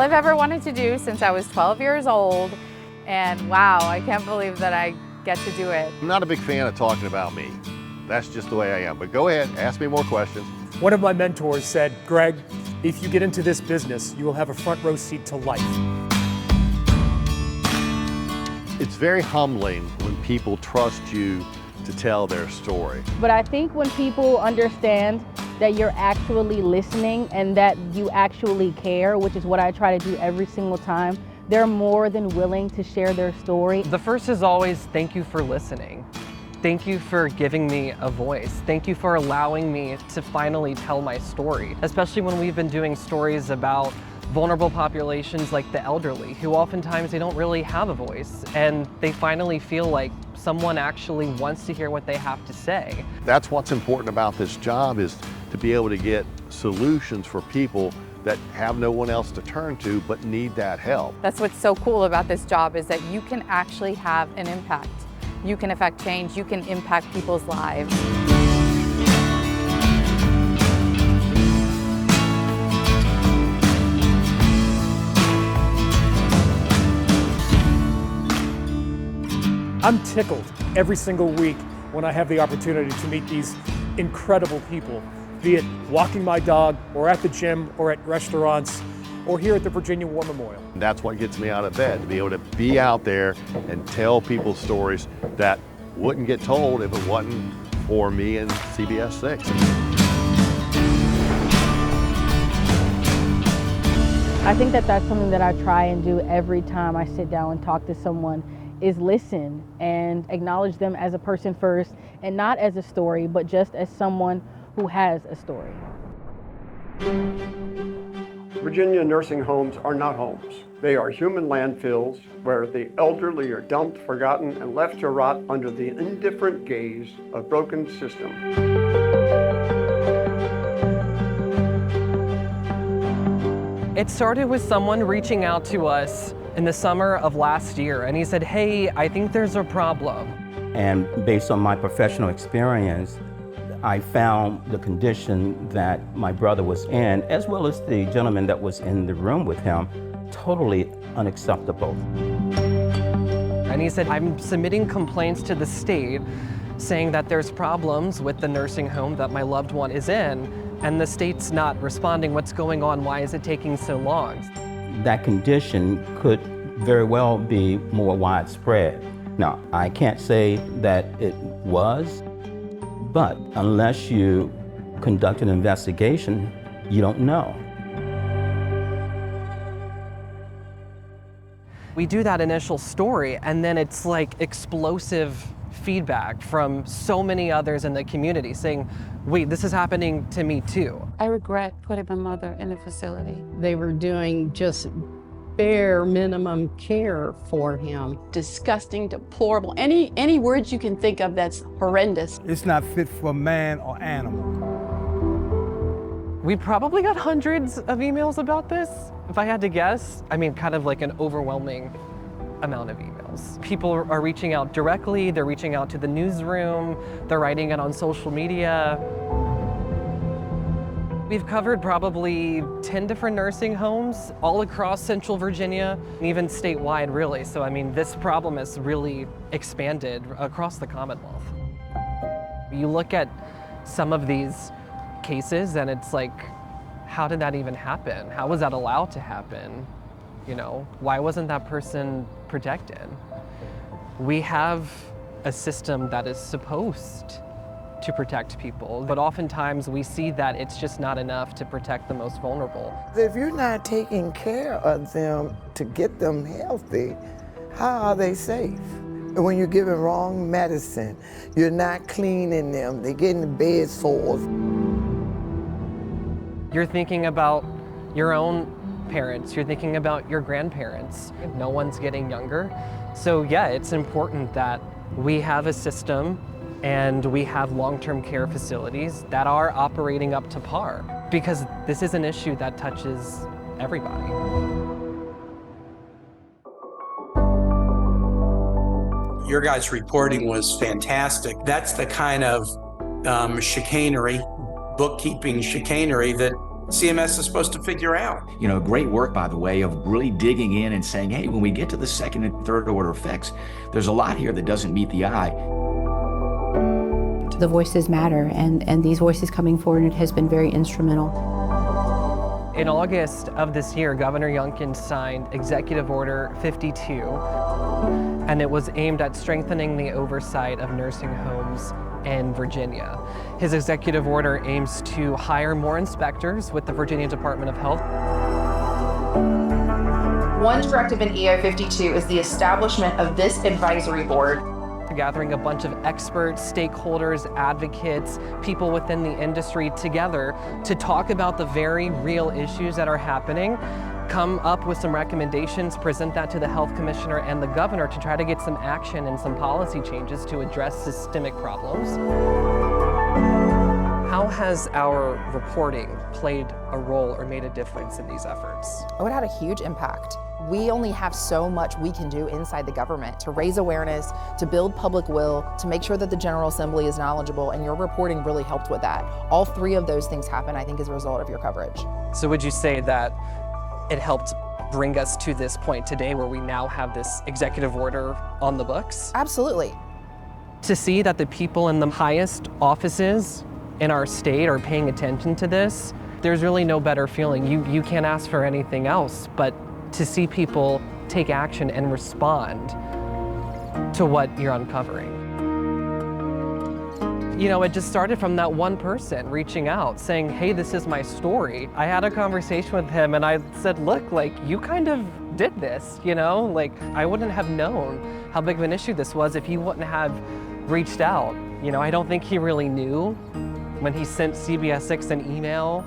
I've ever wanted to do since I was 12 years old. And wow, I can't believe that I get to do it. I'm not a big fan of talking about me. That's just the way I am. But go ahead, ask me more questions. One of my mentors said, Greg, if you get into this business, you will have a front row seat to life. It's very humbling when people trust you to tell their story. But I think when people understand that you're actually listening and that you actually care, which is what I try to do every single time, they're more than willing to share their story. The first is always thank you for listening. Thank you for giving me a voice. Thank you for allowing me to finally tell my story, especially when we've been doing stories about vulnerable populations like the elderly, who oftentimes they don't really have a voice, and they finally feel like someone actually wants to hear what they have to say. That's what's important about this job, is to be able to get solutions for people that have no one else to turn to but need that help. That's what's so cool about this job, is that you can actually have an impact. You can affect change, you can impact people's lives. I'm tickled every single week when I have the opportunity to meet these incredible people, be it walking my dog, or at the gym, or at restaurants, or here at the Virginia War Memorial. That's what gets me out of bed, to be able to be out there and tell people stories that wouldn't get told if it wasn't for me and CBS 6. I think that that's something that I try and do every time I sit down and talk to someone, is listen and acknowledge them as a person first, and not as a story, but just as someone who has a story. Virginia nursing homes are not homes. They are human landfills where the elderly are dumped, forgotten, and left to rot under the indifferent gaze of broken systems. It started with someone reaching out to us in the summer of last year, and he said, hey, I think there's a problem. And based on my professional experience, I found the condition that my brother was in, as well as the gentleman that was in the room with him, totally unacceptable. And he said, I'm submitting complaints to the state saying that there's problems with the nursing home that my loved one is in, and the state's not responding. What's going on? Why is it taking so long? That condition could very well be more widespread. Now, I can't say that it was, but unless you conduct an investigation, you don't know. We do that initial story, and then it's like explosive feedback from so many others in the community saying, wait, this is happening to me too. I regret putting my mother in a facility. They were doing just bare minimum care for him. Disgusting, deplorable, any words you can think of that's horrendous. It's not fit for man or animal. We probably got hundreds of emails about this, if I had to guess. I mean, kind of like an overwhelming amount of emails. People are reaching out directly, they're reaching out to the newsroom, they're writing it on social media. We've covered probably 10 different nursing homes all across Central Virginia, and even statewide, really. So, I mean, this problem has really expanded across the Commonwealth. You look at some of these cases and it's like, how did that even happen? How was that allowed to happen? You know, why wasn't that person protected? We have a system that is supposed to protect people, but oftentimes we see that it's just not enough to protect the most vulnerable. If you're not taking care of them to get them healthy, how are they safe? And when you're giving wrong medicine, you're not cleaning them, they get in the bed sores. You're thinking about your own parents, you're thinking about your grandparents. No one's getting younger. So yeah, it's important that we have a system and we have long-term care facilities that are operating up to par, because this is an issue that touches everybody. Your guys' reporting was fantastic. That's the kind of chicanery, bookkeeping chicanery that CMS is supposed to figure out. You know, great work, by the way, of really digging in and saying, hey, when we get to the second and third order effects, there's a lot here that doesn't meet the eye. The voices matter, and these voices coming forward has been very instrumental. In August of this year, Governor Youngkin signed Executive Order 52, and it was aimed at strengthening the oversight of nursing homes in Virginia. His executive order aims to hire more inspectors with the Virginia Department of Health. One directive in EO 52 is the establishment of this advisory board. Gathering a bunch of experts, stakeholders, advocates, people within the industry together to talk about the very real issues that are happening, come up with some recommendations, present that to the health commissioner and the governor to try to get some action and some policy changes to address systemic problems. How has our reporting played a role or made a difference in these efforts? Oh, it had a huge impact. We only have so much we can do inside the government to raise awareness, to build public will, to make sure that the General Assembly is knowledgeable, and your reporting really helped with that. All three of those things happen, I think, as a result of your coverage. So would you say that it helped bring us to this point today where we now have this executive order on the books? Absolutely. To see that the people in the highest offices in our state are paying attention to this, there's really no better feeling. You can't ask for anything else, but to see people take action and respond to what you're uncovering. You know, it just started from that one person reaching out saying, hey, this is my story. I had a conversation with him and I said, look, like, you kind of did this, you know? Like, I wouldn't have known how big of an issue this was if you wouldn't have reached out. You know, I don't think he really knew when he sent CBS 6 an email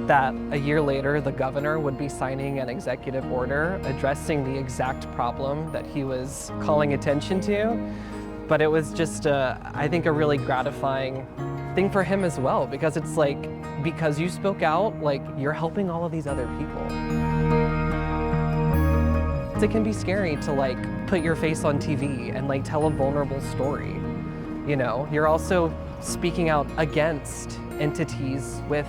that a year later the governor would be signing an executive order addressing the exact problem that he was calling attention to. But it was just, I think, a really gratifying thing for him as well, because it's like, because you spoke out, like, you're helping all of these other people. It can be scary to, like, put your face on TV and, like, tell a vulnerable story. You know, you're also speaking out against entities with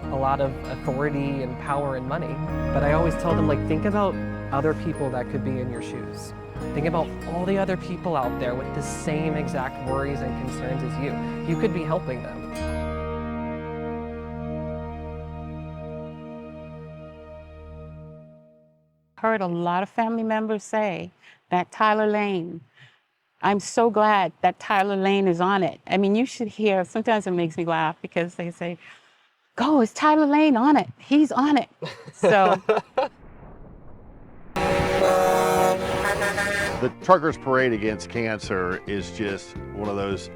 a lot of authority and power and money. But I always tell them, like, think about other people that could be in your shoes. Think about all the other people out there with the same exact worries and concerns as you. You could be helping them. Heard a lot of family members say that Tyler Lane, I'm so glad that Tyler Lane is on it. I mean, you should hear, sometimes it makes me laugh because they say, go, is Tyler Lane on it? He's on it. So. The Truckers Parade Against Cancer is just one of those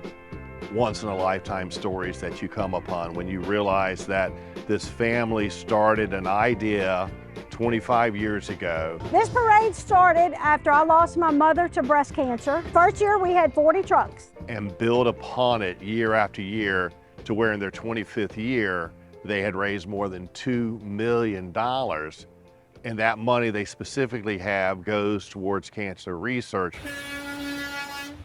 once-in-a-lifetime stories that you come upon when you realize that this family started an idea 25 years ago. This parade started after I lost my mother to breast cancer. First year we had 40 trucks. And build upon it year after year to where in their 25th year, they had raised more than $2 million. And that money they specifically have goes towards cancer research.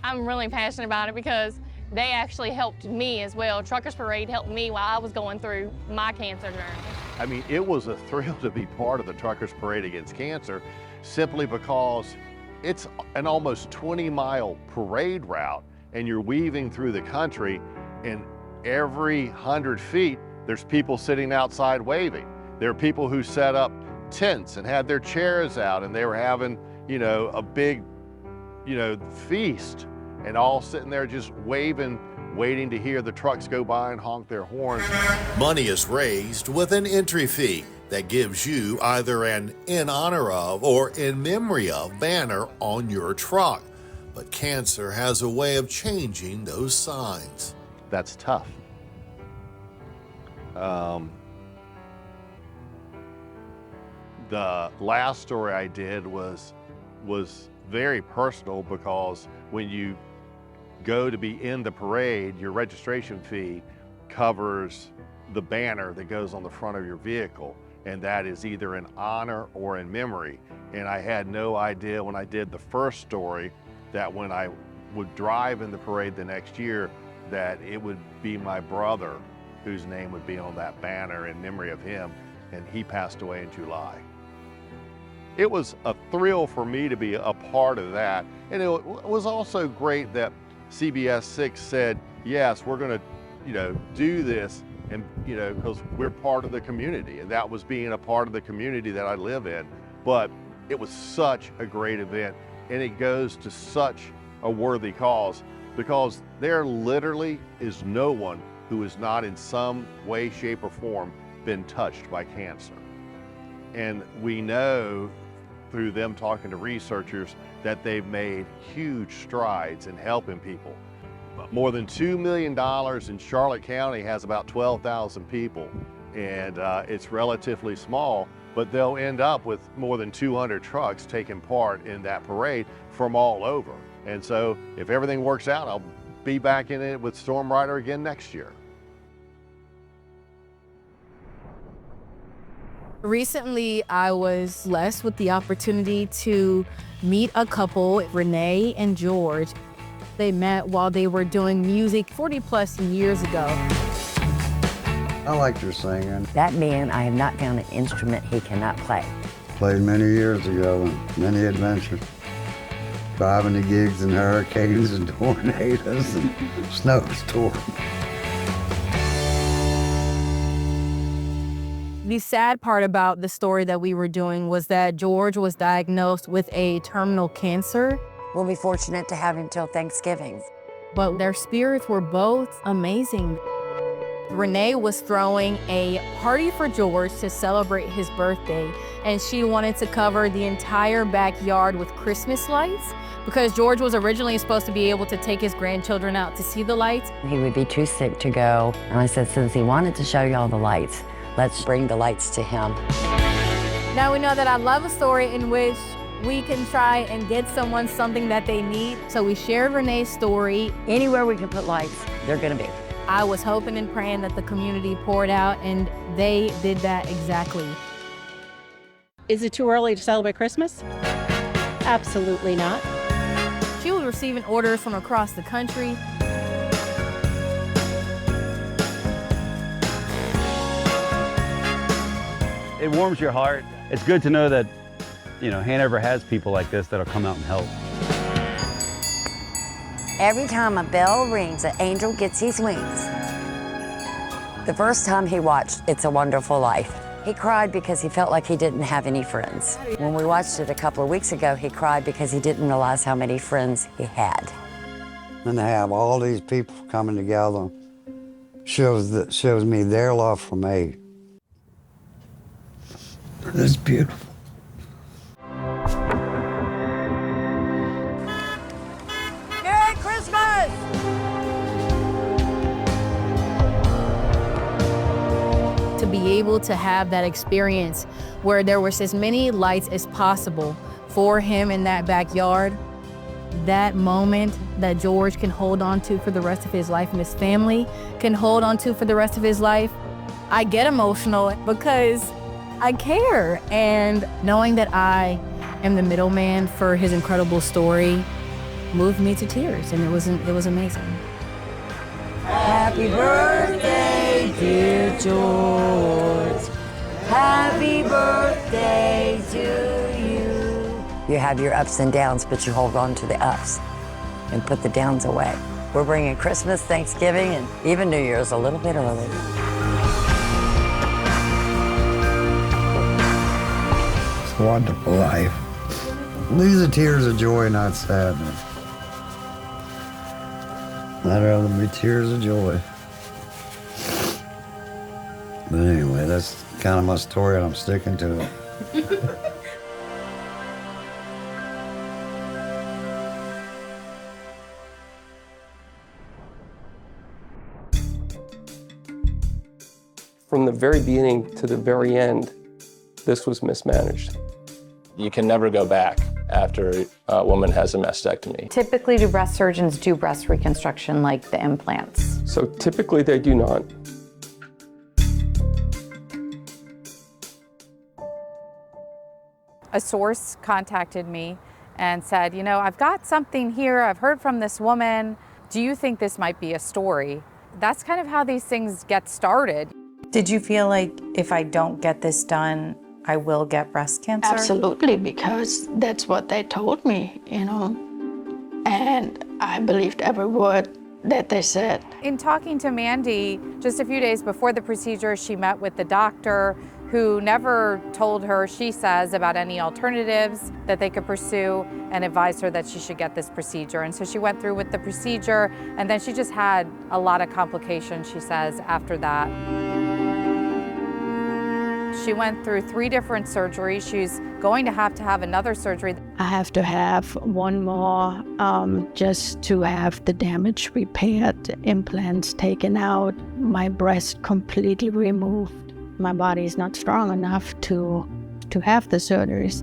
I'm really passionate about it because they actually helped me as well. Truckers Parade helped me while I was going through my cancer journey. I mean, it was a thrill to be part of the Truckers Parade Against Cancer simply because it's an almost 20-mile parade route and you're weaving through the country, and every 100 feet, there's people sitting outside waving. There are people who set up tents and had their chairs out and they were having, you know, a big, you know, feast, and all sitting there just waving, waiting to hear the trucks go by and honk their horns. Money is raised with an entry fee that gives you either an in honor of or in memory of banner on your truck. But cancer has a way of changing those signs. That's tough. The last story I did was very personal because when you go to be in the parade, your registration fee covers the banner that goes on the front of your vehicle, and that is either in honor or in memory. And I had no idea when I did the first story that when I would drive in the parade the next year that it would be my brother whose name would be on that banner in memory of him, and he passed away in July. It was a thrill for me to be a part of that, and it was also great that CBS 6 said, yes, we're going to, do this, and because we're part of the community, and that was being a part of the community that I live in. But it was such a great event, and it goes to such a worthy cause, because there literally is no one who is not in some way, shape, or form been touched by cancer. And we know through them talking to researchers that they've made huge strides in helping people. More than $2 million in Charlotte County has about 12,000 people, and it's relatively small, but they'll end up with more than 200 trucks taking part in that parade from all over. And so if everything works out, I'll be back in it with Storm Rider again next year. Recently, I was blessed with the opportunity to meet a couple, Renee and George. They met while they were doing music 40+ years ago. I liked your singing. That man, I have not found an instrument he cannot play. Played many years ago and many adventures. Driving to gigs in hurricanes and tornadoes and snowstorms. The sad part about the story that we were doing was that George was diagnosed with a terminal cancer. We'll be fortunate to have him till Thanksgiving. But their spirits were both amazing. Renee was throwing a party for George to celebrate his birthday, and she wanted to cover the entire backyard with Christmas lights because George was originally supposed to be able to take his grandchildren out to see the lights. He would be too sick to go, and I said, since he wanted to show y'all the lights, let's bring the lights to him. Now we know that I love a story in which we can try and get someone something that they need. So we shared Renee's story. Anywhere we can put lights, they're gonna be. I was hoping and praying that the community poured out, and they did that exactly. Is it too early to celebrate Christmas? Absolutely not. She was receiving orders from across the country. It warms your heart. It's good to know that, Hanover has people like this that'll come out and help. Every time a bell rings, an angel gets his wings. The first time he watched It's a Wonderful Life, he cried because he felt like he didn't have any friends. When we watched it a couple of weeks ago, he cried because he didn't realize how many friends he had. And to have all these people coming together shows me their love for me. It's beautiful. Merry Christmas! To be able to have that experience where there was as many lights as possible for him in that backyard, that moment that George can hold on to for the rest of his life and his family can hold on to for the rest of his life, I get emotional because I care. And knowing that I am the middleman for his incredible story moved me to tears, and it was amazing. Happy birthday, dear George. Happy birthday to you. You have your ups and downs, but you hold on to the ups and put the downs away. We're bringing Christmas, Thanksgiving, and even New Year's a little bit early. It's a wonderful life. These are tears of joy, not sadness. I'd rather be tears of joy. But anyway, that's kind of my story, and I'm sticking to it. From the very beginning to the very end, this was mismanaged. You can never go back after a woman has a mastectomy. Typically, do breast surgeons do breast reconstruction like the implants? So typically they do not. A source contacted me and said, I've got something here. I've heard from this woman. Do you think this might be a story? that's kind of how these things get started. Did you feel like if I don't get this done, I will get breast cancer? Absolutely, because that's what they told me, and I believed every word that they said. In talking to Mandy, just a few days before the procedure, she met with the doctor who never told her, she says, about any alternatives that they could pursue and advised her that she should get this procedure. And so she went through with the procedure, and then she just had a lot of complications, she says, after that. She went through 3 different surgeries. She's going to have another surgery. I have to have one more just to have the damage repaired, implants taken out, my breast completely removed. My body is not strong enough to have the surgeries.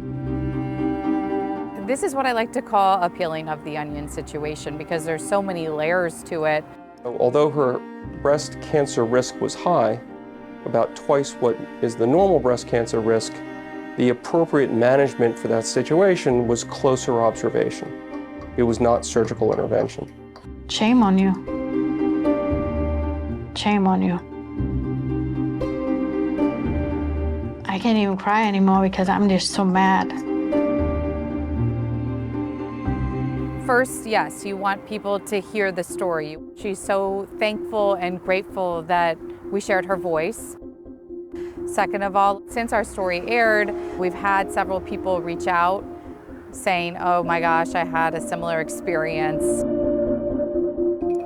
This is what I like to call a peeling of the onion situation because there's so many layers to it. Although her breast cancer risk was high, about twice what is the normal breast cancer risk, the appropriate management for that situation was closer observation. It was not surgical intervention. Shame on you. Shame on you. I can't even cry anymore because I'm just so mad. First, yes, you want people to hear the story. She's so thankful and grateful that we shared her voice. Second of all, since our story aired, we've had several people reach out saying, oh my gosh, I had a similar experience.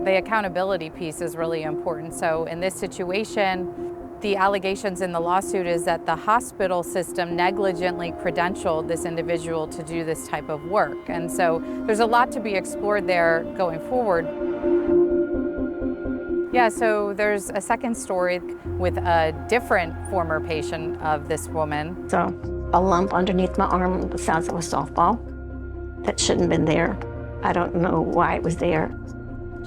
The accountability piece is really important. So in this situation, the allegations in the lawsuit is that the hospital system negligently credentialed this individual to do this type of work. And so there's a lot to be explored there going forward. Yeah, so there's a second story with a different former patient of this woman. So a lump underneath my arm the size of a softball that shouldn't have been there. I don't know why it was there.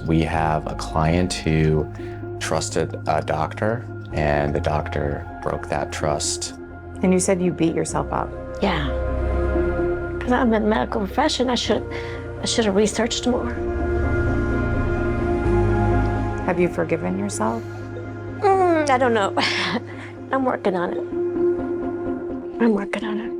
We have a client who trusted a doctor, and the doctor broke that trust. And you said you beat yourself up. Yeah, because I'm in the medical profession. I should have researched more. Have you forgiven yourself? I don't know. I'm working on it. I'm working on it.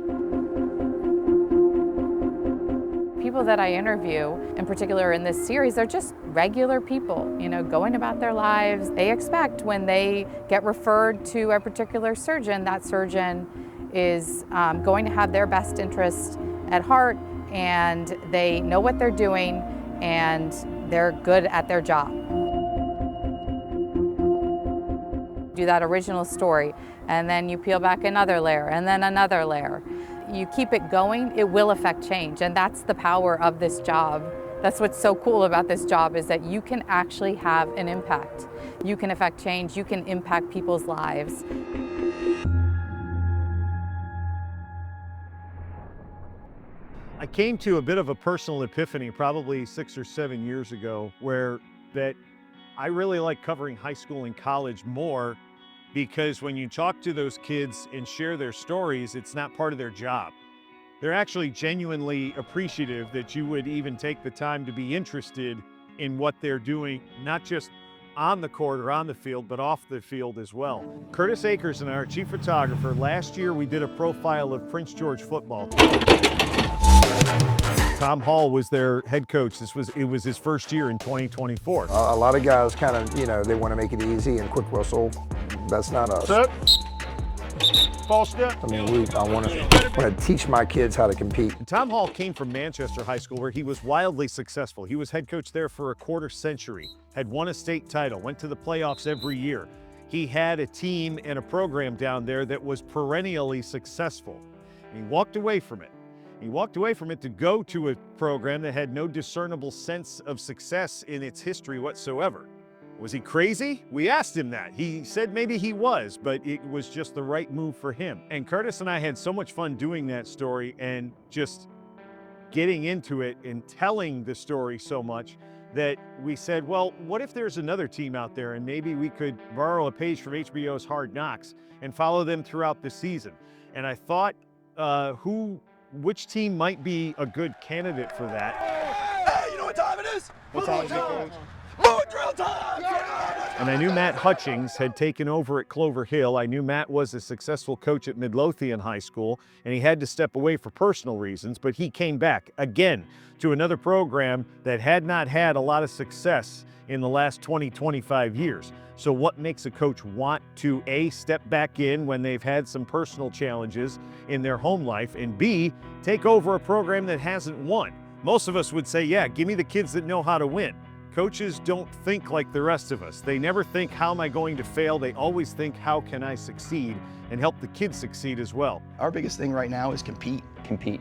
People that I interview, in particular in this series, they're just regular people, going about their lives. They expect when they get referred to a particular surgeon, that surgeon is going to have their best interest at heart, and they know what they're doing, and they're good at their job. Do that original story, and then you peel back another layer, and then another layer. You keep it going, it will affect change, and that's the power of this job. That's what's so cool about this job, is that you can actually have an impact. You can affect change, you can impact people's lives. I came to a bit of a personal epiphany probably 6 or 7 years ago, where that I really like covering high school and college more, because when you talk to those kids and share their stories, it's not part of their job. They're actually genuinely appreciative that you would even take the time to be interested in what they're doing, not just on the court or on the field, but off the field as well. Curtis Akers and our chief photographer, last year we did a profile of Prince George football. Tom Hall was their head coach. It was his first year in 2024. A lot of guys kind of, they want to make it easy and quick whistle. That's not us. Set. False step. I mean, I want to teach my kids how to compete. Tom Hall came from Manchester High School, where he was wildly successful. He was head coach there for a quarter century, had won a state title, went to the playoffs every year. He had a team and a program down there that was perennially successful. And he walked away from it. He walked away from it to go to a program that had no discernible sense of success in its history whatsoever. Was he crazy? We asked him that. He said maybe he was, but it was just the right move for him. And Curtis and I had so much fun doing that story and just getting into it and telling the story so much that we said, well, what if there's another team out there, and maybe we could borrow a page from HBO's Hard Knocks and follow them throughout the season. And I thought, which team might be a good candidate for that. Hey, you know what time it is? What time is it, Coach? More drill time! Yeah, let's And I knew Matt Hutchings had taken over at Clover Hill. I knew Matt was a successful coach at Midlothian High School, and he had to step away for personal reasons, but he came back again to another program that had not had a lot of success in the last 20, 25 years. So what makes a coach want to A, step back in when they've had some personal challenges in their home life, and B, take over a program that hasn't won? Most of us would say, yeah, give me the kids that know how to win. Coaches don't think like the rest of us. They never think, how am I going to fail? They always think, how can I succeed, and help the kids succeed as well. Our biggest thing right now is compete. Compete.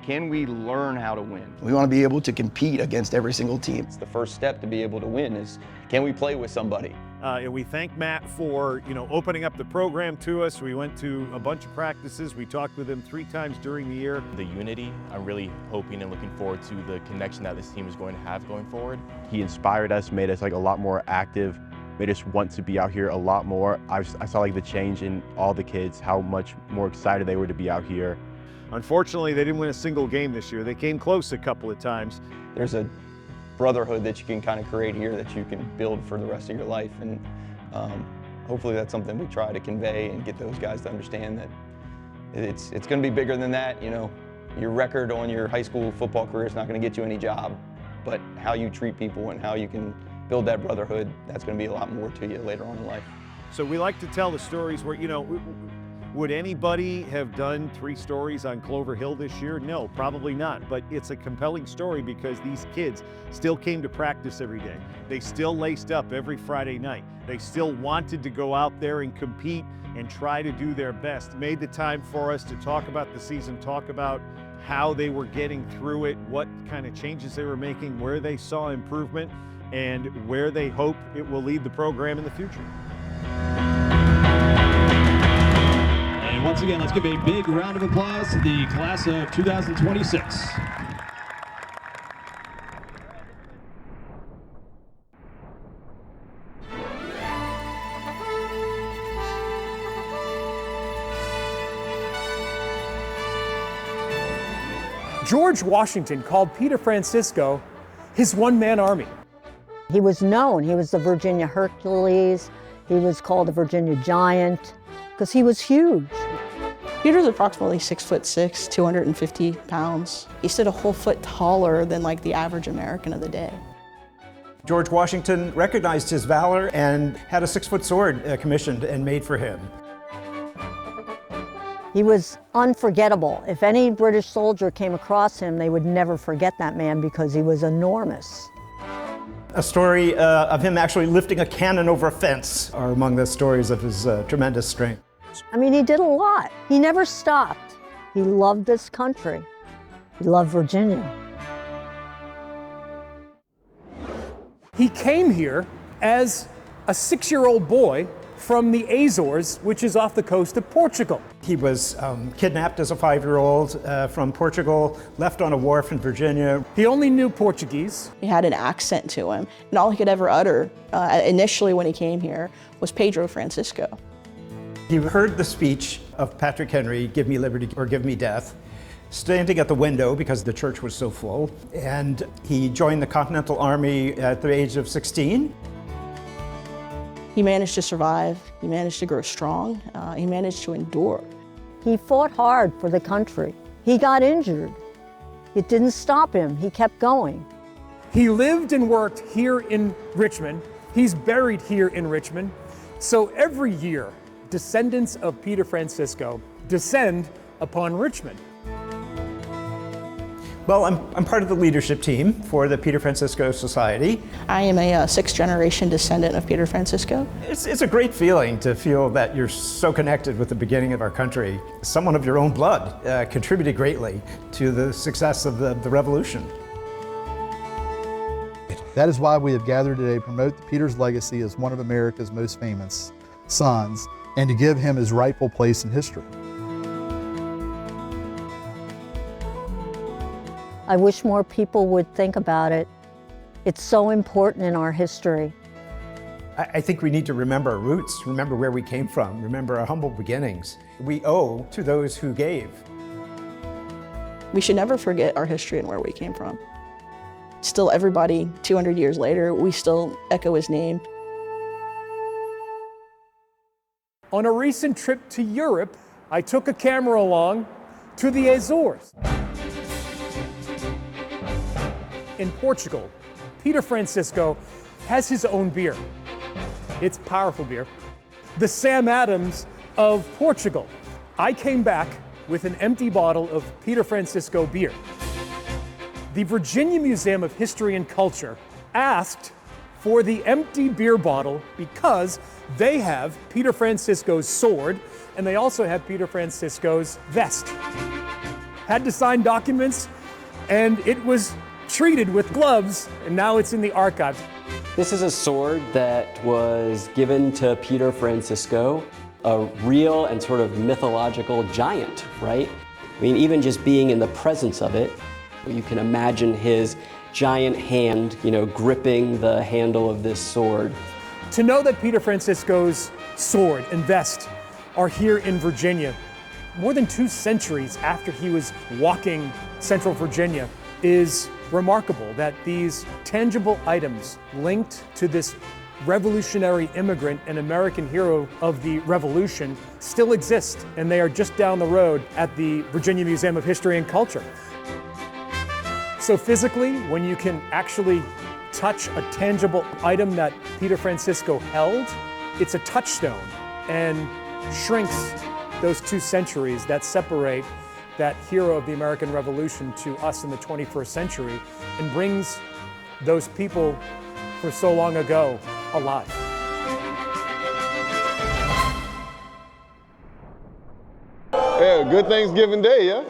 Can we learn how to win? We want to be able to compete against every single team. It's the first step to be able to win is, can we play with somebody? And we thank Matt for, opening up the program to us. We went to a bunch of practices. We talked with him 3 times during the year. The unity, I'm really hoping and looking forward to the connection that this team is going to have going forward. He inspired us, made us a lot more active, made us want to be out here a lot more. I saw the change in all the kids, how much more excited they were to be out here. Unfortunately, they didn't win a single game this year. They came close a couple of times. There's a brotherhood that you can kind of create here that you can build for the rest of your life, and hopefully that's something we try to convey and get those guys to understand that it's going to be bigger than that. Your record on your high school football career is not going to get you any job, but how you treat people and how you can build that brotherhood, that's going to be a lot more to you later on in life. So we like to tell the stories where, would anybody have done 3 stories on Clover Hill this year? No, probably not. But it's a compelling story because these kids still came to practice every day. They still laced up every Friday night. They still wanted to go out there and compete and try to do their best. Made the time for us to talk about the season, talk about how they were getting through it, what kind of changes they were making, where they saw improvement, and where they hope it will lead the program in the future. And once again, let's give a big round of applause to the class of 2026. George Washington called Peter Francisco his one-man army. He was known. He was the Virginia Hercules. He was called the Virginia Giant because he was huge. Peter's approximately 6'6", 250 pounds. He stood a whole foot taller than the average American of the day. George Washington recognized his valor and had a 6-foot sword commissioned and made for him. He was unforgettable. If any British soldier came across him, they would never forget that man because he was enormous. A story of him actually lifting a cannon over a fence are among the stories of his tremendous strength. I mean, he did a lot. He never stopped. He loved this country. He loved Virginia. He came here as a 6-year-old boy from the Azores, which is off the coast of Portugal. He was kidnapped as a 5-year-old from Portugal, left on a wharf in Virginia. He only knew Portuguese. He had an accent to him, and all he could ever utter initially when he came here was Pedro Francisco. He heard the speech of Patrick Henry, "Give me liberty or give me death," standing at the window because the church was so full, and he joined the Continental Army at the age of 16. He managed to survive, he managed to grow strong, he managed to endure. He fought hard for the country. He got injured. It didn't stop him, he kept going. He lived and worked here in Richmond. He's buried here in Richmond. So every year, descendants of Peter Francisco descend upon Richmond. Well, I'm part of the leadership team for the Peter Francisco Society. I am a 6th-generation descendant of Peter Francisco. It's a great feeling to feel that you're so connected with the beginning of our country. Someone of your own blood contributed greatly to the success of the revolution. That is why we have gathered today to promote Peter's legacy as one of America's most famous sons, and to give him his rightful place in history. I wish more people would think about it. It's so important in our history. I think we need to remember our roots, remember where we came from, remember our humble beginnings. We owe to those who gave. We should never forget our history and where we came from. Still, everybody, 200 years later, we still echo his name. On a recent trip to Europe, I took a camera along to the Azores. In Portugal, Peter Francisco has his own beer. It's powerful beer. The Sam Adams of Portugal. I came back with an empty bottle of Peter Francisco beer. The Virginia Museum of History and Culture asked for the empty beer bottle because they have Peter Francisco's sword and they also have Peter Francisco's vest. Had to sign documents and it was treated with gloves and now it's in the archives. This is a sword that was given to Peter Francisco, a real and sort of mythological giant, right? I mean, even just being in the presence of it, you can imagine his giant hand, gripping the handle of this sword. To know that Peter Francisco's sword and vest are here in Virginia, more than 2 centuries after he was walking central Virginia, is remarkable that these tangible items linked to this revolutionary immigrant and American hero of the Revolution still exist, and they are just down the road at the Virginia Museum of History and Culture. So physically, when you can actually touch a tangible item that Peter Francisco held, it's a touchstone and shrinks those 2 centuries that separate that hero of the American Revolution to us in the 21st century and brings those people for so long ago alive. Yeah, good Thanksgiving Day, yeah?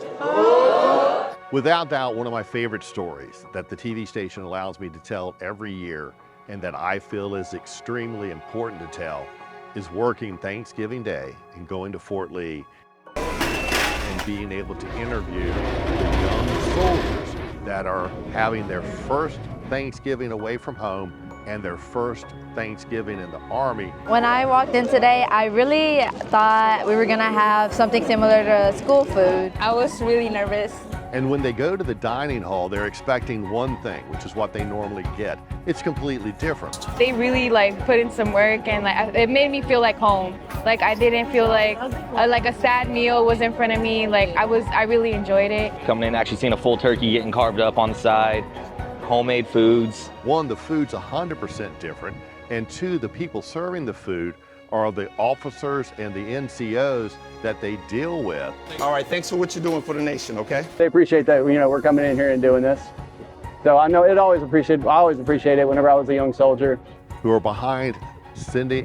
Without doubt, one of my favorite stories that the TV station allows me to tell every year and that I feel is extremely important to tell is working Thanksgiving Day and going to Fort Lee and being able to interview the young soldiers that are having their first Thanksgiving away from home and their first Thanksgiving in the Army. When I walked in today, I really thought we were gonna have something similar to school food. I was really nervous. And when they go to the dining hall, they're expecting one thing, which is what they normally get. It's completely different. They really put in some work, and it made me feel like home. I didn't feel like a sad meal was in front of me. I really enjoyed it. Coming in, actually seeing a full turkey getting carved up on the side, homemade foods. One, the food's 100% different, and 2, the people serving the food are the officers and the NCOs that they deal with. All right, thanks for what you're doing for the nation, okay? They appreciate that, we're coming in here and doing this. So I know I always appreciate it whenever I was a young soldier. Who are behind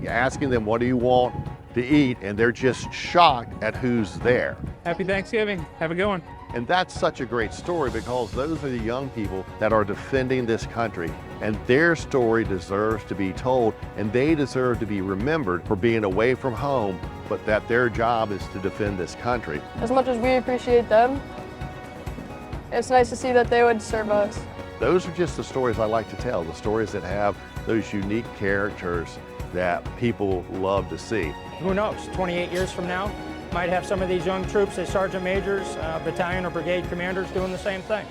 asking them, what do you want to eat? And they're just shocked at who's there. Happy Thanksgiving, have a good one. And that's such a great story because those are the young people that are defending this country, and their story deserves to be told, and they deserve to be remembered for being away from home, but that their job is to defend this country. As much as we appreciate them, it's nice to see that they would serve us. Those are just the stories I like to tell, the stories that have those unique characters that people love to see. Who knows, 28 years from now, might have some of these young troops as sergeant majors, battalion or brigade commanders doing the same thing.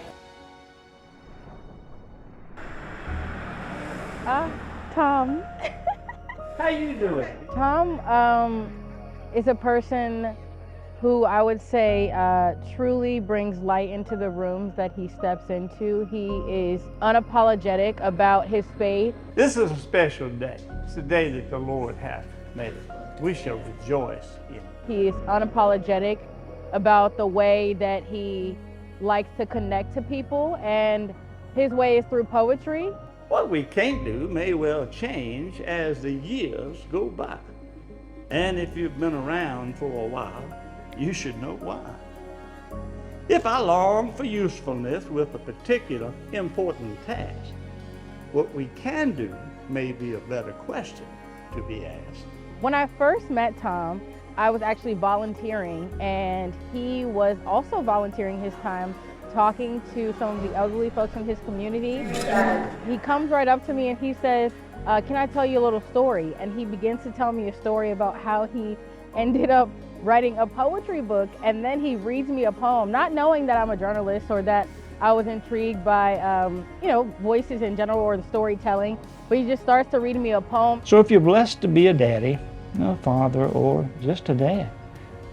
Tom. How you doing? Tom is a person who I would say truly brings light into the rooms that he steps into. He is unapologetic about his faith. This is a special day. It's a day that the Lord hath made. We shall rejoice in it. He is unapologetic about the way that he likes to connect to people, and his way is through poetry. What we can't do may well change as the years go by. And if you've been around for a while, you should know why. If I long for usefulness with a particular important task, what we can do may be a better question to be asked. When I first met Tom, I was actually volunteering, and he was also volunteering his time talking to some of the elderly folks in his community. He comes right up to me and he says, can I tell you a little story? And he begins to tell me a story about how he ended up writing a poetry book, and then he reads me a poem, not knowing that I'm a journalist or that I was intrigued by voices in general or the storytelling, but he just starts to read me a poem. So if you're blessed to be a daddy, a father, or just a dad.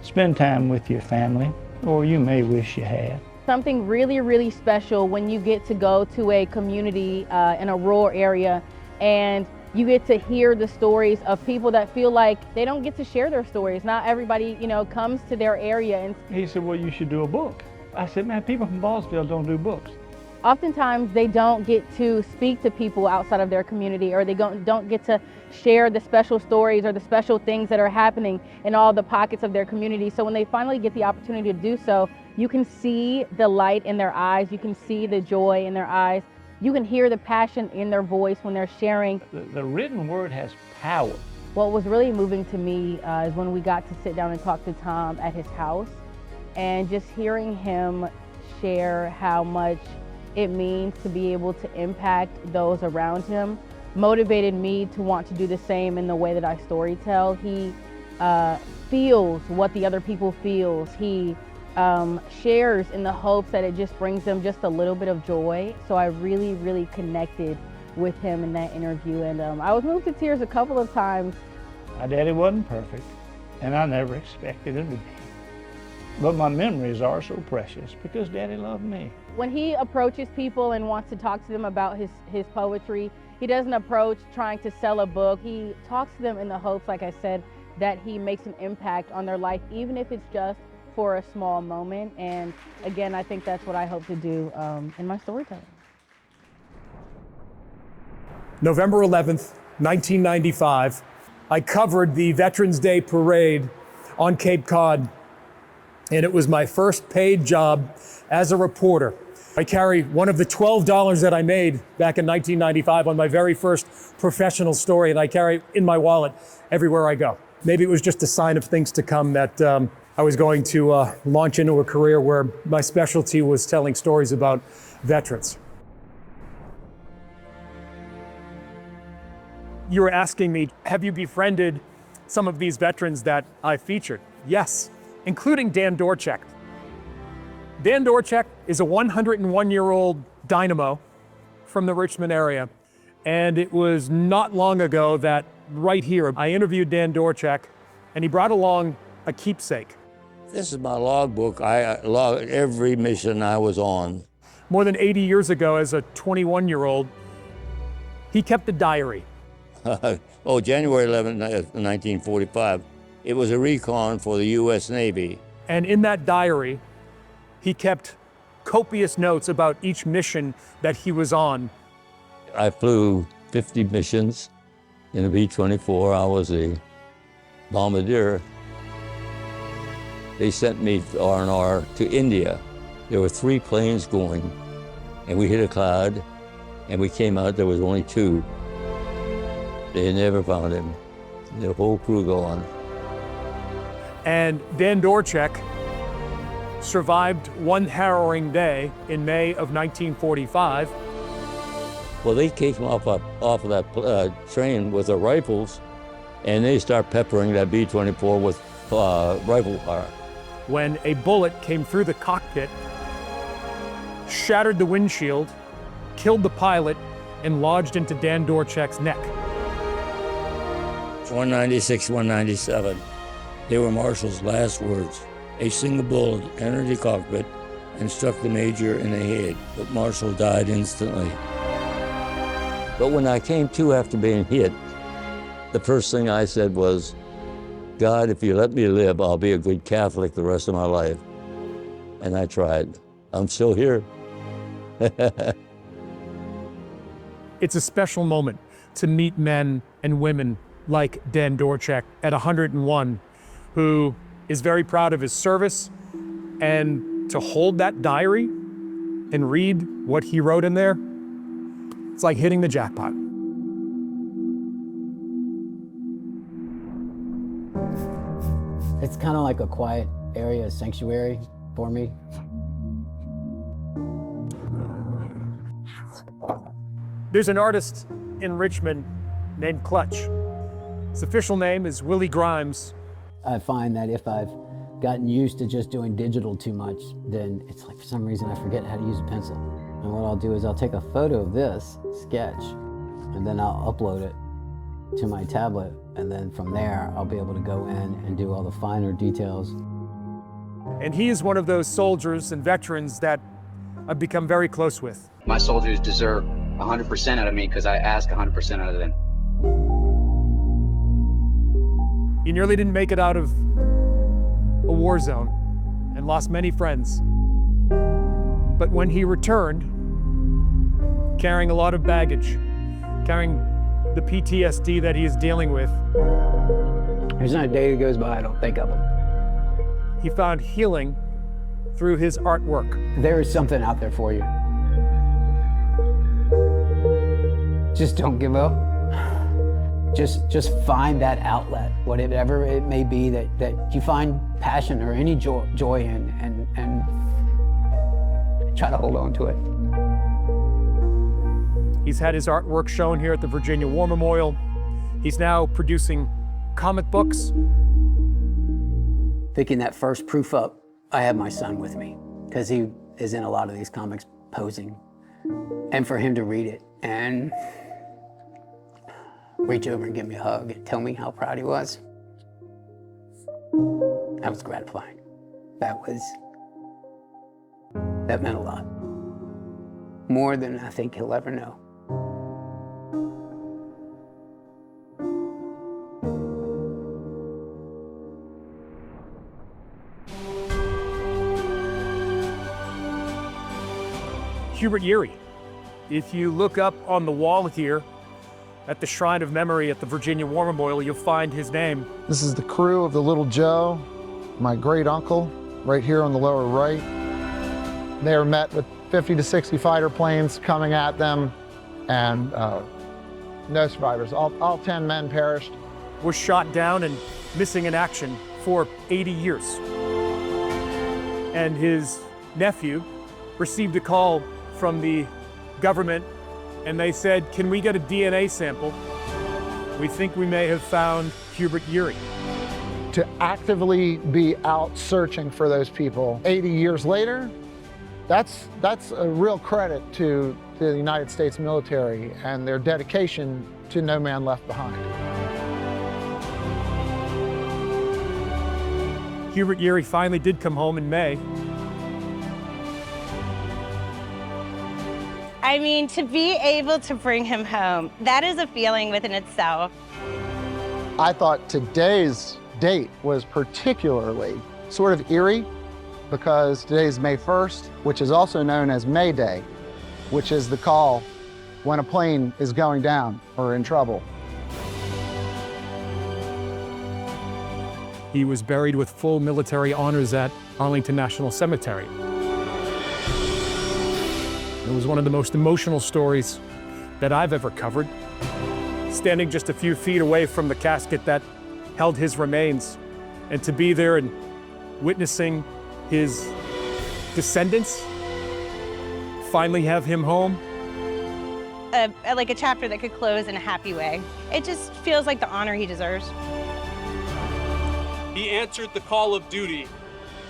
Spend time with your family, or you may wish you had. Something really, really special when you get to go to a community in a rural area and you get to hear the stories of people that feel like they don't get to share their stories. Not everybody, comes to their area. And He said, well, you should do a book. I said, man, people from Ballsville don't do books. oftentimes they don't get to speak to people outside of their community, or they don't get to share the special stories or the special things that are happening in all the pockets of their community. So when they finally get the opportunity to do so, you can see the light in their eyes, you can see the joy in their eyes, you can hear the passion in their voice when they're sharing. The written word has power. What was really moving to me is when we got to sit down and talk to Tom at his house, and just hearing him share how much it means to be able to impact those around him motivated me to want to do the same in the way that I storytell. He feels what the other people feels. He shares in the hopes that it just brings them just a little bit of joy. So I really, really connected with him in that interview, and I was moved to tears a couple of times. My daddy wasn't perfect, and I never expected him to be. But my memories are so precious because Daddy loved me. When he approaches people and wants to talk to them about his poetry, he doesn't approach trying to sell a book. He talks to them in the hopes, like I said, that he makes an impact on their life, even if it's just for a small moment. And again, I think that's what I hope to do in my storytelling. November 11th, 1995, I covered the Veterans Day Parade on Cape Cod, and it was my first paid job as a reporter. I carry one of the $12 that I made back in 1995 on my very first professional story, and I carry it in my wallet everywhere I go. Maybe it was just a sign of things to come that I was going to launch into a career where my specialty was telling stories about veterans. You were asking me, have you befriended some of these veterans that I featured? Yes, including Dan Dorchek. Dan Dorchek is a 101-year-old dynamo from the Richmond area. And it was not long ago that right here, I interviewed Dan Dorchek, and he brought along a keepsake. This is my logbook. I log every mission I was on. More than 80 years ago, as a 21-year-old, he kept a diary. January 11, 1945. It was a recon for the U.S. Navy. And in that diary, he kept copious notes about each mission that he was on. I flew 50 missions in a B-24. I was a bombardier. They sent me R&R to India. There were 3 planes going, and we hit a cloud, and we came out, there was only 2. They never found him. The whole crew gone. And Dan Dorchek survived one harrowing day in May of 1945. Well, they came off of that train with their rifles, and they start peppering that B-24 with rifle fire. When a bullet came through the cockpit, shattered the windshield, killed the pilot, and lodged into Dan Dorchek's neck. 196, 197. They were Marshall's last words. A single bullet entered the cockpit and struck the major in the head, but Marshall died instantly. But when I came to after being hit, the first thing I said was, God, if you let me live, I'll be a good Catholic the rest of my life. And I tried. I'm still here. It's a special moment to meet men and women like Dan Dorchek at 101, who is very proud of his service, and to hold that diary and read what he wrote in there, it's like hitting the jackpot. It's kind of like a quiet area, a sanctuary for me. There's an artist in Richmond named Clutch. His official name is Willie Grimes. I find that if I've gotten used to just doing digital too much, then it's like for some reason I forget how to use a pencil. And what I'll do is I'll take a photo of this sketch, and then I'll upload it to my tablet, and then from there, I'll be able to go in and do all the finer details. And he is one of those soldiers and veterans that I've become very close with. My soldiers deserve 100% out of me because I ask 100% out of them. He nearly didn't make it out of a war zone and lost many friends. But when he returned, carrying a lot of baggage, carrying the PTSD that he is dealing with, There's not a day that goes by I don't think of him. he found healing through his artwork. There is something out there for you. Just don't give up. Just find that outlet, whatever it may be that you find passion or any joy in, and try to hold on to it. He's had his artwork shown here at the Virginia War Memorial. He's now producing comic books. Picking that first proof up, I have my son with me because he is in a lot of these comics posing. And for him to read it and reach over and give me a hug and tell me how proud he was, that was gratifying. That meant a lot. More than I think he'll ever know. Hubert Yeary. If you look up on the wall here at the Shrine of Memory at the Virginia War Memorial, you'll find his name. This is the crew of the Little Joe, my great uncle, right here on the lower right. They were met with 50 to 60 fighter planes coming at them, and no survivors. All 10 men perished. Was shot down and missing in action for 80 years. And his nephew received a call from the government, and they said, "Can we get a DNA sample? We think we may have found Hubert Yeary." To actively be out searching for those people 80 years later, that's a real credit to the United States military and their dedication to no man left behind. Hubert Yeary finally did come home in May. I mean, to be able to bring him home, that is a feeling within itself. I thought today's date was particularly sort of eerie because today's May 1st, which is also known as May Day, which is the call when a plane is going down or in trouble. He was buried with full military honors at Arlington National Cemetery. It was one of the most emotional stories that I've ever covered. Standing just a few feet away from the casket that held his remains, and to be there and witnessing his descendants finally have him home. Like a chapter that could close in a happy way. It just feels like the honor he deserves. He answered the call of duty,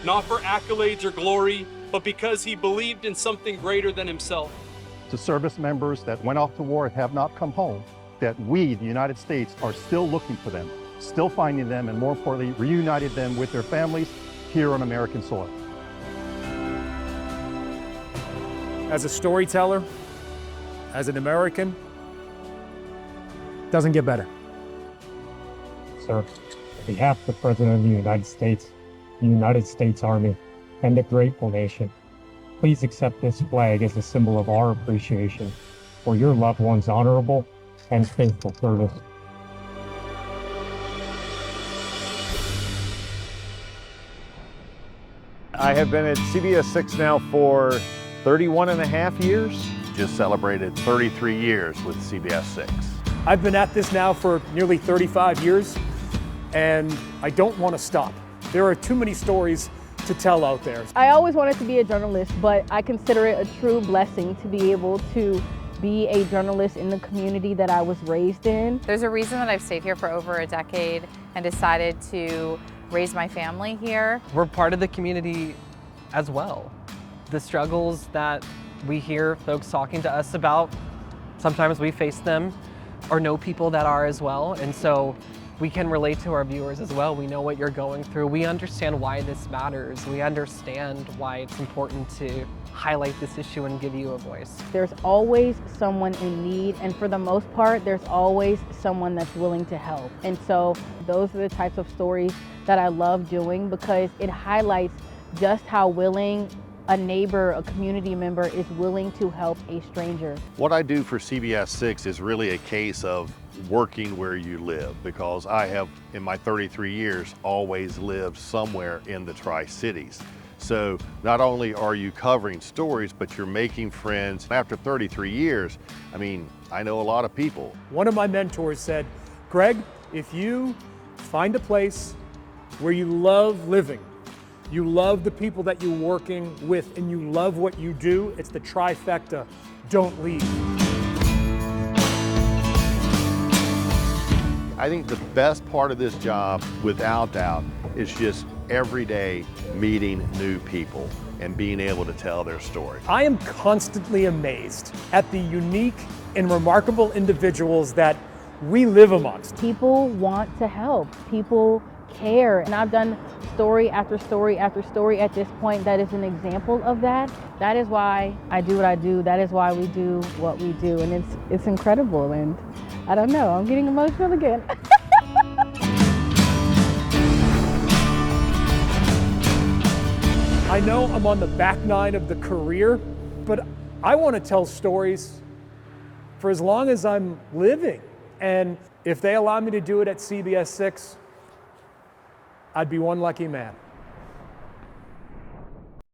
not for accolades or glory, but because he believed in something greater than himself. To service members that went off to war and have not come home, that we, the United States, are still looking for them, still finding them, and more importantly, reunited them with their families here on American soil. As a storyteller, as an American, doesn't get better. Sir, on behalf of the President of the United States Army, and the grateful nation, please accept this flag as a symbol of our appreciation for your loved one's honorable and faithful service. I have been at CBS 6 now for 31 and a half years. Just celebrated 33 years with CBS 6. I've been at this now for nearly 35 years, and I don't want to stop. There are too many stories to tell out there. I always wanted to be a journalist, but I consider it a true blessing to be able to be a journalist in the community that I was raised in. There's a reason that I've stayed here for over a decade and decided to raise my family here. We're part of the community as well. The struggles that we hear folks talking to us about, sometimes we face them. or know people that are as well, and so we can relate to our viewers as well. We know what you're going through. We understand why this matters. We understand why it's important to highlight this issue and give you a voice. There's always someone in need, and for the most part, there's always someone that's willing to help. And so those are the types of stories that I love doing, because it highlights just how willing a neighbor, a community member is willing to help a stranger. What I do for CBS 6 is really a case of working where you live, because I have, in my 33 years, always lived somewhere in the Tri-Cities. So not only are you covering stories, but you're making friends. After 33 years, I mean, I know a lot of people. One of my mentors said, Greg, if you find a place where you love living, you love the people that you're working with, and you love what you do, it's the trifecta. Don't leave. I think the best part of this job, without doubt, is just every day meeting new people and being able to tell their story. I am constantly amazed at the unique and remarkable individuals that we live amongst. People want to help. People care. And I've done story after story after story at this point that is an example of that. That is why I do what I do. That is why we do what we do. And it's incredible. And I don't know, I'm getting emotional again. I know I'm on the back nine of the career, but I want to tell stories for as long as I'm living. And if they allow me to do it at CBS 6, I'd be one lucky man.